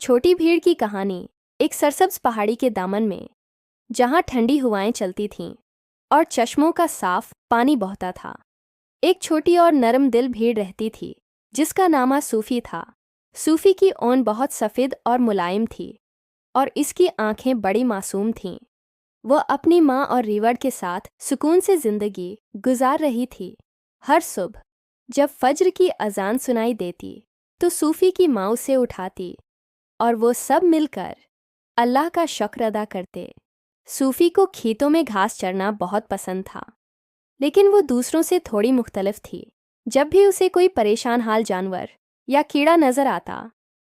छोटी भीड़ की कहानी। एक सरसब्ज पहाड़ी के दामन में, जहाँ ठंडी हवाएं चलती थीं और चश्मों का साफ पानी बहता था, एक छोटी और नरम दिल भीड़ रहती थी जिसका नाम सूफी था। सूफी की ऊन बहुत सफ़ेद और मुलायम थी और इसकी आंखें बड़ी मासूम थीं। वह अपनी माँ और रीवड़ के साथ सुकून से जिंदगी गुजार रही थी। हर सुबह जब फज्र की अजान सुनाई देती तो सूफी की माँ उसे उठाती और वो सब मिलकर अल्लाह का शुक्र अदा करते। सूफी को खेतों में घास चरना बहुत पसंद था, लेकिन वो दूसरों से थोड़ी मुख्तलिफ थी। जब भी उसे कोई परेशान हाल जानवर या कीड़ा नजर आता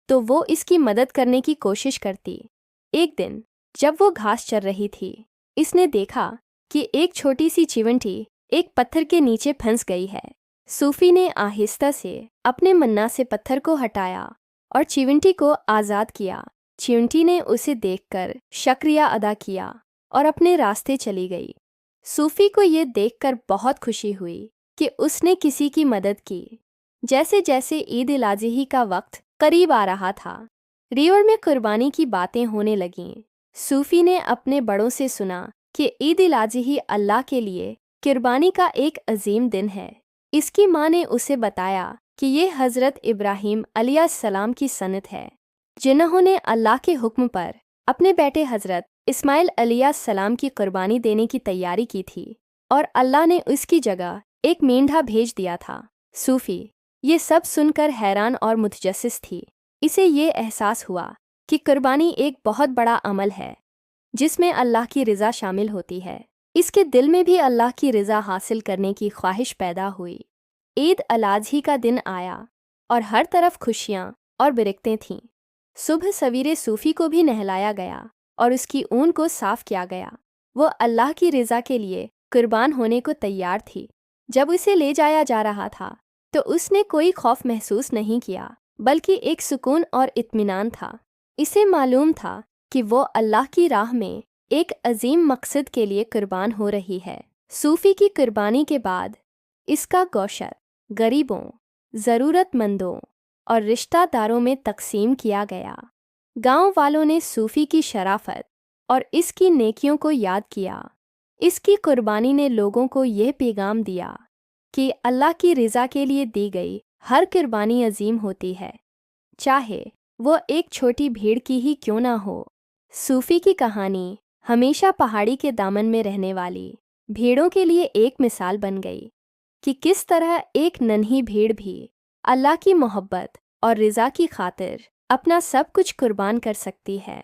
तो वो इसकी मदद करने की कोशिश करती। एक दिन जब वो घास चर रही थी, इसने देखा कि एक छोटी सी चिवंटी एक पत्थर के नीचे फंस गई है। सूफी ने आहिस्ता से अपने मन्ना से पत्थर को हटाया और चिवंटी को आज़ाद किया। चिवंटी ने उसे देखकर शुक्रिया अदा किया और अपने रास्ते चली गई। सूफी को ये देखकर बहुत खुशी हुई कि उसने किसी की मदद की। जैसे जैसे ईद उल अज़हा का वक्त करीब आ रहा था, रीवड़ में कुर्बानी की बातें होने लगीं। सूफी ने अपने बड़ों से सुना कि ईद उल अज़हा अल्लाह के लिए कुर्बानी का एक अजीम दिन है। इसकी माँ ने उसे बताया कि ये हज़रत इब्राहीम अलैहिस्सलाम की सन्नत है, जिन्होंने अल्लाह के हुक्म पर अपने बेटे हज़रत इस्माइल अलैहिस्सलाम की कुर्बानी देने की तैयारी की थी और अल्लाह ने उसकी जगह एक मेंढा भेज दिया था। सूफी ये सब सुनकर हैरान और मुतजस्सिस थी। इसे ये एहसास हुआ कि कुर्बानी एक बहुत बड़ा अमल है जिसमें अल्लाह की रज़ा शामिल होती है। इसके दिल में भी अल्लाह की रज़ा हासिल करने की ख्वाहिश पैदा हुई। ईद उल अज़हा का दिन आया और हर तरफ खुशियाँ और बरकतें थीं। सुबह सवेरे सूफी को भी नहलाया गया और उसकी ऊन को साफ किया गया। वो अल्लाह की रज़ा के लिए कुर्बान होने को तैयार थी। जब उसे ले जाया जा रहा था तो उसने कोई खौफ महसूस नहीं किया, बल्कि एक सुकून और इत्मीनान था। इसे मालूम था कि वो अल्लाह की राह में एक अजीम मकसद के लिए कुर्बान हो रही है। सूफी की कुर्बानी के बाद इसका गोशत गरीबों, ज़रूरतमंदों और रिश्तेदारों में तकसीम किया गया। गांव वालों ने सूफी की शराफत और इसकी नेकियों को याद किया। इसकी कुर्बानी ने लोगों को यह पैगाम दिया कि अल्लाह की रज़ा के लिए दी गई हर कुर्बानी अजीम होती है, चाहे वो एक छोटी भीड़ की ही क्यों ना हो। सूफी की कहानी हमेशा पहाड़ी के दामन में रहने वाली भीड़ों के लिए एक मिसाल बन गई कि किस तरह एक नन्ही भीड़ भी अल्लाह की मोहब्बत और रज़ा की खातिर अपना सब कुछ कुर्बान कर सकती है।